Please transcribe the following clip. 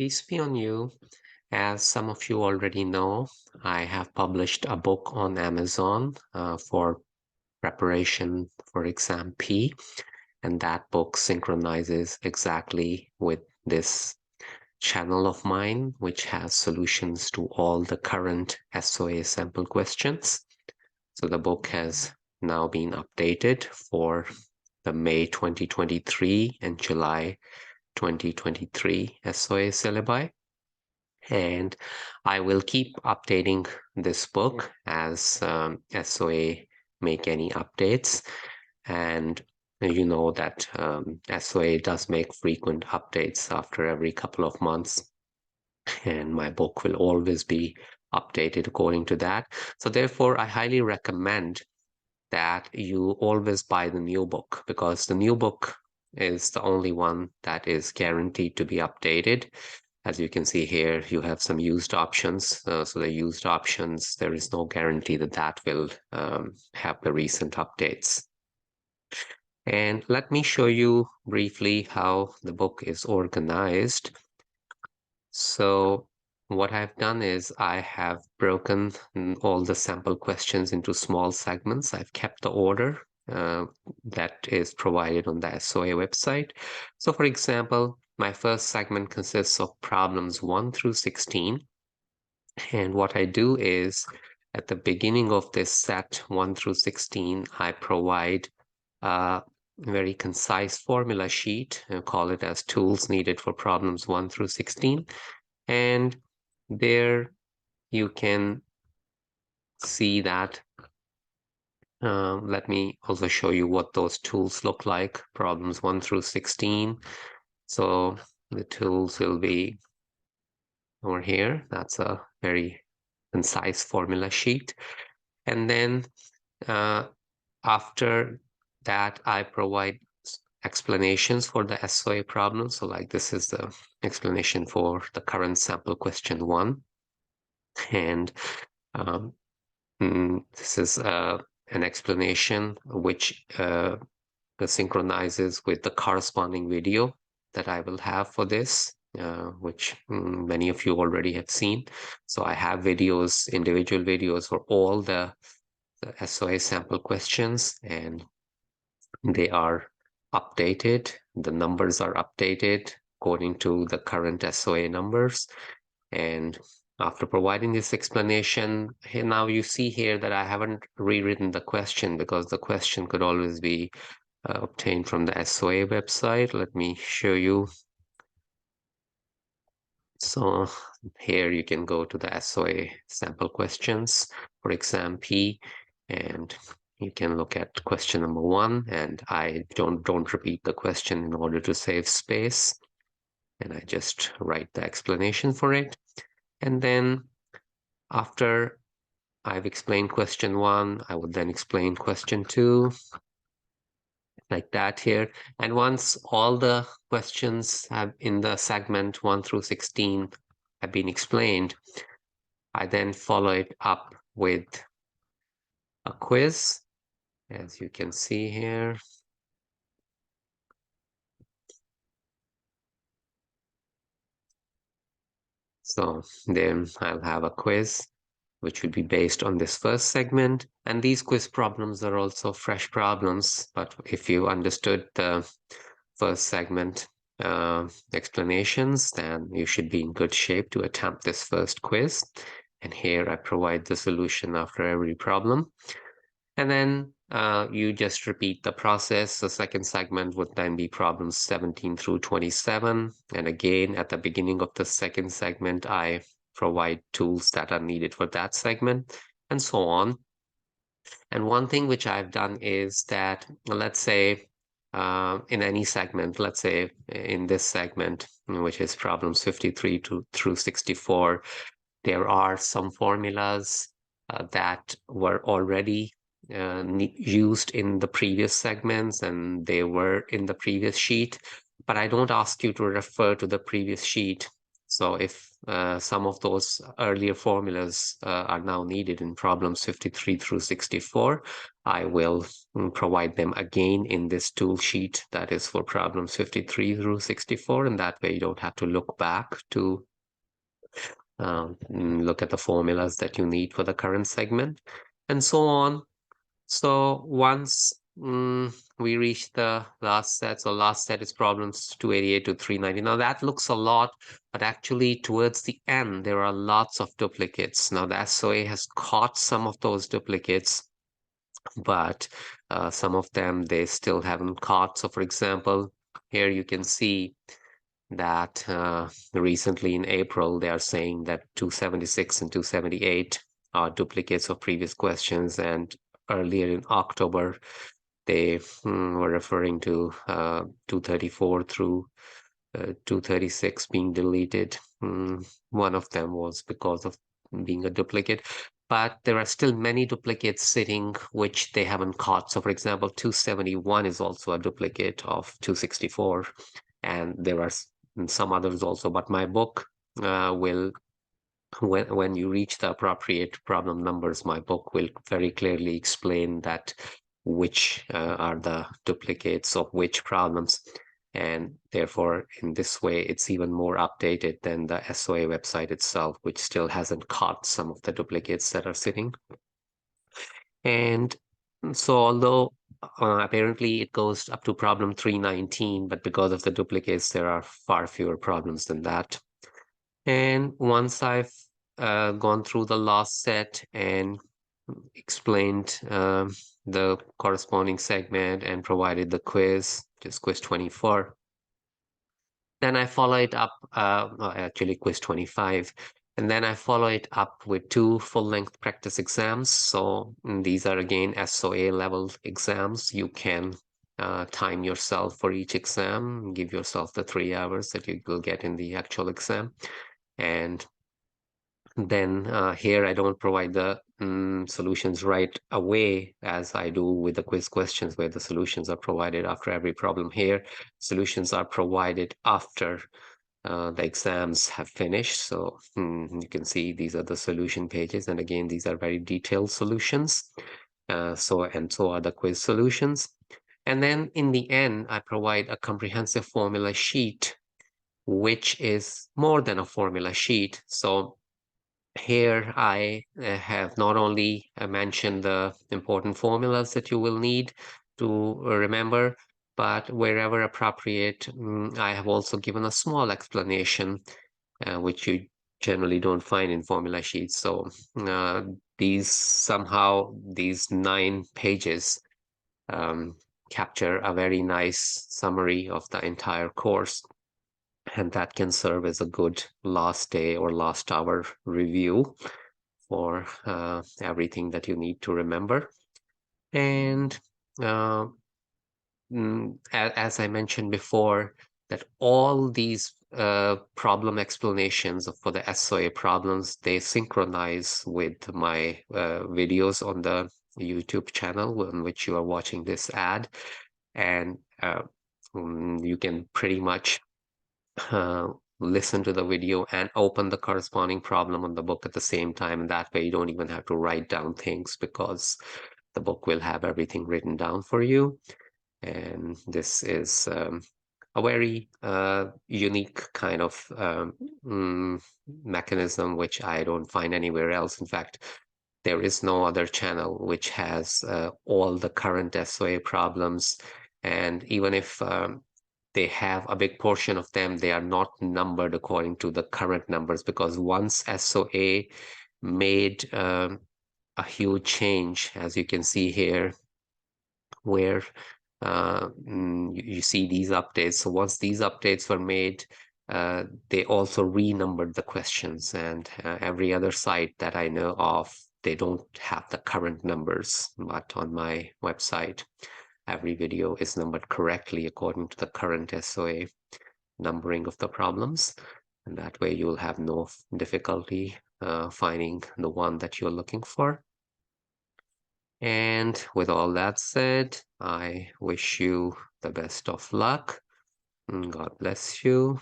Peace be on you. As some of you already know, I have published a book on Amazon for preparation for exam P, and that book synchronizes exactly with this channel of mine, which has solutions to all the current SOA sample questions. So the book has now been updated for the May 2023 and July 2023 SOA syllabi. And I will keep updating this book as SOA make any updates. And you know that SOA does make frequent updates after every couple of months. And my book will always be updated according to that. So therefore, I highly recommend that you always buy the new book, because the new book is the only one that is guaranteed to be updated. As you can see here, you have some used options. So the used options, there is no guarantee that that will have the recent updates. And let me show you briefly how the book is organized. So what I've done is I have broken all the sample questions into small segments. I've kept the order that is provided on the SOA website. So for example, my first segment consists of problems 1 through 16. And what I do is at the beginning of this set 1 through 16, I provide a very concise formula sheet and call it as tools needed for problems 1 through 16. And there you can see that. Let me also show you what those tools look like, problems 1 through 16. So the tools will be over here. That's a very concise formula sheet. And then after that, I provide explanations for the SOA problem. So like this is the explanation for the current sample question 1. And this is an explanation which synchronizes with the corresponding video that I will have for this, which many of you already have seen. So I have videos, individual videos for all the SOA sample questions, and they are updated. The numbers are updated according to the current SOA numbers. And after providing this explanation, here now you see here that I haven't rewritten the question, because the question could always be obtained from the SOA website. Let me show you. So here you can go to the SOA sample questions for exam P, and you can look at question number 1, and I don't repeat the question in order to save space, and I just write the explanation for it. And then after I've explained question 1, I would then explain question 2, like that here. And once all the questions have in the segment 1 through 16 have been explained, I then follow it up with a quiz, as you can see here. So then I'll have a quiz which will be based on this first segment. And these quiz problems are also fresh problems. But if you understood the first segment explanations, then you should be in good shape to attempt this first quiz. And here I provide the solution after every problem. And then you just repeat the process. The second segment would then be problems 17 through 27. And again, at the beginning of the second segment, I provide tools that are needed for that segment, and so on. And one thing which I've done is that, let's say, in any segment, let's say in this segment, which is problems 53 through 64, there are some formulas that were already used in the previous segments, and they were in the previous sheet, but I don't ask you to refer to the previous sheet. So if some of those earlier formulas are now needed in problems 53 through 64, I will provide them again in this tool sheet that is for problems 53 through 64, and that way you don't have to look back to look at the formulas that you need for the current segment, and so on. So once we reach the last set, so last set is problems 288 to 390. Now that looks a lot, but actually towards the end, there are lots of duplicates. Now the SOA has caught some of those duplicates, but some of them they still haven't caught. So for example, here you can see that recently in April, they are saying that 276 and 278 are duplicates of previous questions, and earlier in October, they were referring to 234 through 236 being deleted. One of them was because of being a duplicate, but there are still many duplicates sitting which they haven't caught. So for example, 271 is also a duplicate of 264, and there are some others also, but my book will, when you reach the appropriate problem numbers, my book will very clearly explain that which are the duplicates of which problems. And therefore, in this way, it's even more updated than the SOA website itself, which still hasn't caught some of the duplicates that are sitting. And so although apparently it goes up to problem 319, but because of the duplicates, there are far fewer problems than that. And once I've gone through the last set and explained the corresponding segment and provided the quiz, which is quiz 24, then I follow it up, actually quiz 25, and then I follow it up with 2 full-length practice exams. So these are again SOA level exams. You can time yourself for each exam, give yourself the 3 hours that you will get in the actual exam. And then here I don't provide the solutions right away as I do with the quiz questions, where the solutions are provided after every problem. Here, solutions are provided after the exams have finished. So you can see these are the solution pages. And again, these are very detailed solutions. So are the quiz solutions. And then in the end, I provide a comprehensive formula sheet, which is more than a formula sheet. So here I have not only mentioned the important formulas that you will need to remember, but wherever appropriate, I have also given a small explanation, which you generally don't find in formula sheets. So these 9 pages capture a very nice summary of the entire course. And that can serve as a good last day or last hour review for everything that you need to remember. And as I mentioned before, that all these problem explanations for the SOA problems, they synchronize with my videos on the YouTube channel on which you are watching this ad. And you can pretty much listen to the video and open the corresponding problem on the book at the same time. And that way you don't even have to write down things, because the book will have everything written down for you. And this is a very unique kind of mechanism, which I don't find anywhere else. In fact, there is no other channel which has all the current SOA problems. And even if they have a big portion of them, they are not numbered according to the current numbers, because once SOA made a huge change, as you can see here, where you see these updates. So once these updates were made, they also renumbered the questions, and every other site that I know of, they don't have the current numbers. But on my website, every video is numbered correctly according to the current SOA numbering of the problems. And that way you'll have no difficulty finding the one that you're looking for. And with all that said, I wish you the best of luck. God bless you.